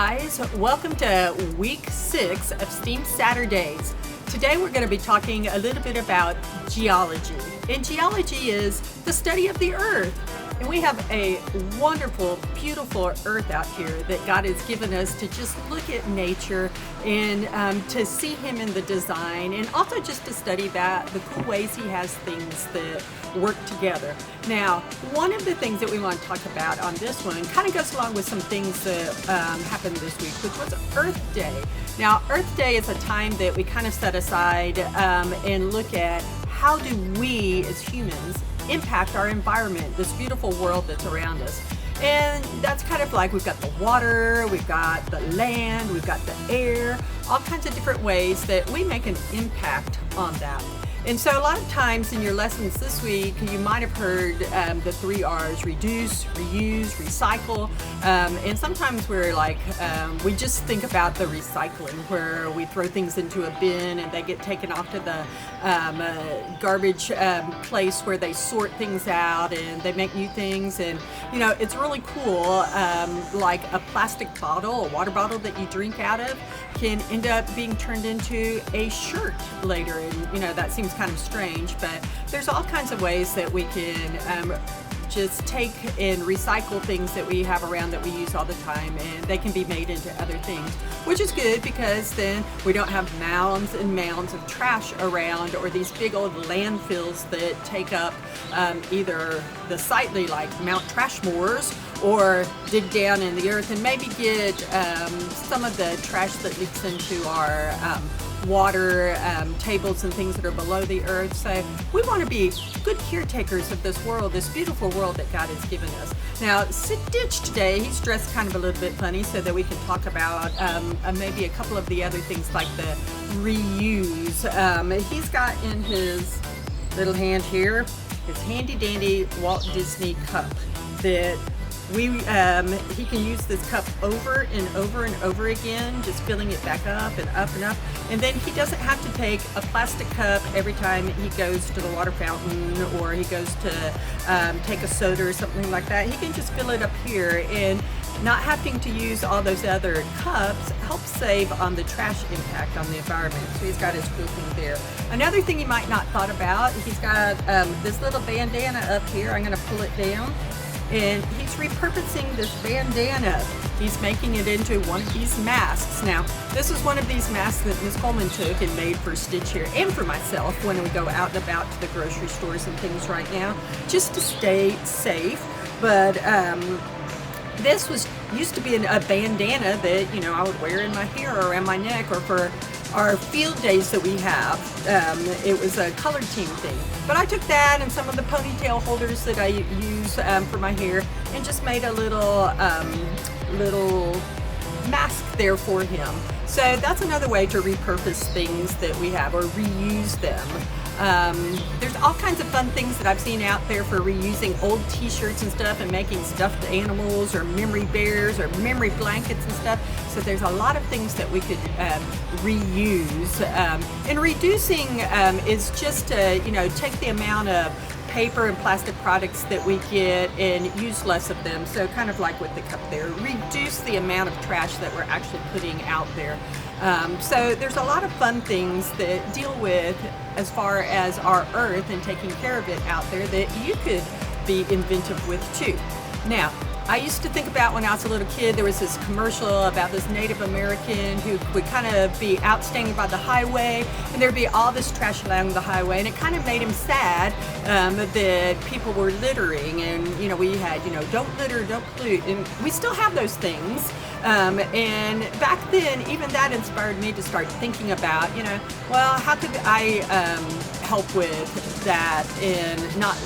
guys, welcome to week 6 of STEAM Saturdays. Today we're going to be talking a little bit about geology. And geology is the study of the earth. And we have a wonderful, beautiful earth out here that God has given us to just look at nature and to see Him in the design, and also just to study the cool ways He has things that work together. Now, one of the things that we want to talk about on this one kind of goes along with some things that happened this week, which was Earth Day. Now, Earth Day is a time that we kind of set aside and look at how do we as humans impact our environment, this beautiful world that's around us. And that's kind of like we've got the water, we've got the land, we've got the air, all kinds of different ways that we make an impact on that. And so a lot of times in your lessons this week, you might have heard the 3 R's: reduce, reuse, recycle. And sometimes we're like, we just think about the recycling, where we throw things into a bin and they get taken off to the garbage place where they sort things out and they make new things. And, you know, it's really cool. Like a plastic bottle, a water bottle that you drink out of can end up being turned into a shirt later. And, you know, that seems kind of strange, but there's all kinds of ways that we can just take and recycle things that we have around that we use all the time, and they can be made into other things, which is good because then we don't have mounds and mounds of trash around, or these big old landfills that take up either the sightly, like Mount Trashmores, or dig down in the earth and maybe get some of the trash that leaks into our water tables and things that are below the earth. So we want to be good caretakers of this world, this beautiful world that God has given us. Now, Ditch today, he's dressed kind of a little bit funny so that we can talk about maybe a couple of the other things like the reuse. He's got in his little hand here his handy dandy Walt Disney cup that he can use this cup over and over and over again, just filling it back up and up and up. And then he doesn't have to take a plastic cup every time he goes to the water fountain, or he goes to take a soda or something like that. He can just fill it up here, and not having to use all those other cups helps save on the trash impact on the environment. So he's got his cool thing there. Another thing you might not thought about, he's got this little bandana up here. I'm going to pull it down. And he's repurposing this bandana. He's making it into one of these masks. Now, this is one of these masks that Ms. Coleman took and made for Stitch here and for myself when we go out and about to the grocery stores and things right now, just to stay safe. But this used to be a bandana that, you know, I would wear in my hair or around my neck, or for our field days that we have. It was a colored team thing. But I took that and some of the ponytail holders that I use for my hair and just made a little mask there for him. So that's another way to repurpose things that we have, or reuse them. There's all kinds of fun things that I've seen out there for reusing old t-shirts and stuff and making stuffed animals or memory bears or memory blankets and stuff. So there's a lot of things that we could reuse. And reducing is just to, you know, take the amount of paper and plastic products that we get and use less of them. So kind of like with the cup there, reduce the amount of trash that we're actually putting out there. So there's a lot of fun things that deal with as far as our earth and taking care of it out there that you could be inventive with too. Now, I used to think about when I was a little kid, there was this commercial about this Native American who would kind of be out standing by the highway, and there'd be all this trash along the highway, and it kind of made him sad that people were littering. And, you know, we had, you know, don't litter, don't pollute, and we still have those things. And back then, even that inspired me to start thinking about, you know, well, how could I help with that and not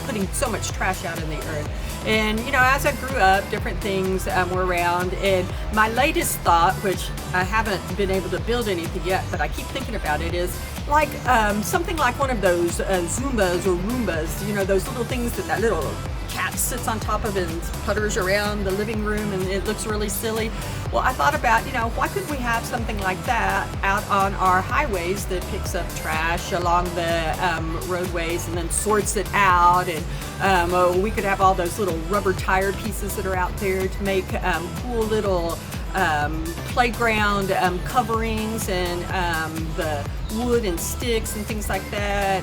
putting so much trash out in the earth? And, you know, as I grew up, different things were around. And my latest thought, which I haven't been able to build anything yet, but I keep thinking about it, is like something like one of those Zumbas or Roombas, you know, those little things that little cat sits on top of it and putters around the living room and it looks really silly. Well, I thought about, you know, why couldn't we have something like that out on our highways that picks up trash along the roadways and then sorts it out, and we could have all those little rubber tire pieces that are out there to make cool little playground coverings and the wood and sticks and things like that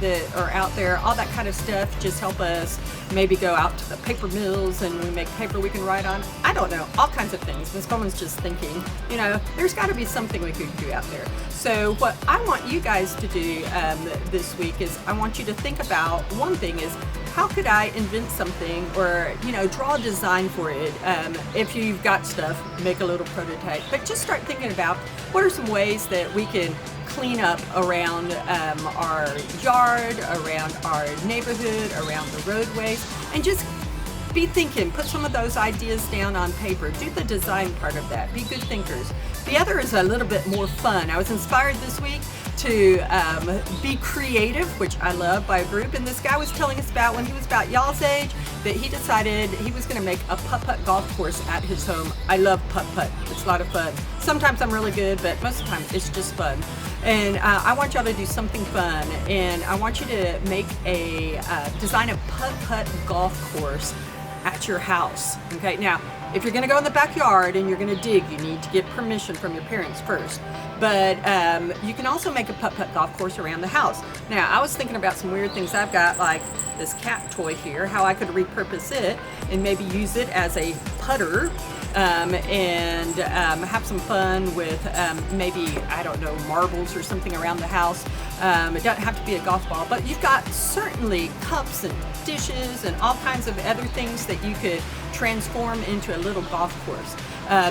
that are out there. All that kind of stuff just help us maybe go out to the paper mills and we make paper we can write on. I don't know, all kinds of things. Miss Coleman's just thinking, you know, there's got to be something we could do out there. So what I want you guys to do this week is I want you to think about, one thing is, how could I invent something or, you know, draw a design for it? If you've got stuff, make a little prototype. But just start thinking about what are some ways that we can clean up around our yard, around our neighborhood, around the roadways, and just be thinking, put some of those ideas down on paper. Do the design part of that. Be good thinkers. The other is a little bit more fun. I was inspired this week to be creative, which I love, by a group. And this guy was telling us about when he was about y'all's age that he decided he was going to make a putt-putt golf course at his home. I love putt-putt. It's a lot of fun. Sometimes I'm really good, but most of the time it's just fun. And I want y'all to do something fun. And I want you to make design a putt-putt golf course at your house. Okay, now if you're going to go in the backyard and you're going to dig, you need to get permission from your parents first. But you can also make a putt-putt golf course around the house. Now, I was thinking about some weird things I've got, like this cat toy here, how I could repurpose it and maybe use it as a putter and have some fun with maybe, I don't know, marbles or something around the house. It doesn't have to be a golf ball, but you've got certainly cups and dishes and all kinds of other things that you could transform into a little golf course.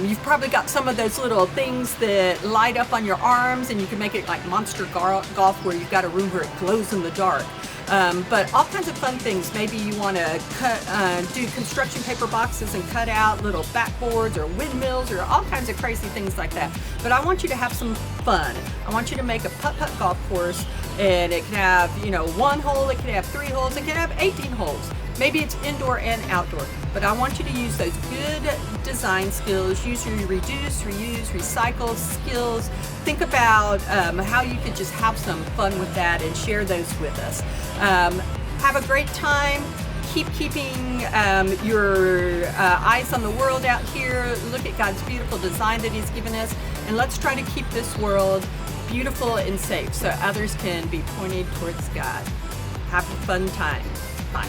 You've probably got some of those little things that light up on your arms, and you can make it like Monster Golf, where you've got a room where it glows in the dark. But all kinds of fun things. Maybe you want to do construction paper boxes and cut out little backboards or windmills or all kinds of crazy things like that. But I want you to have some fun. I want you to make a putt-putt golf course, and it can have, you know, 1 hole, it can have 3 holes, it can have 18 holes. Maybe it's indoor and outdoor, but I want you to use those good design skills, use your reduce, reuse, recycle skills. Think about how you could just have some fun with that and share those with us. Have a great time. Keep keeping your eyes on the world out here. Look at God's beautiful design that He's given us, and let's try to keep this world beautiful and safe so others can be pointed towards God. Have a fun time. Bye.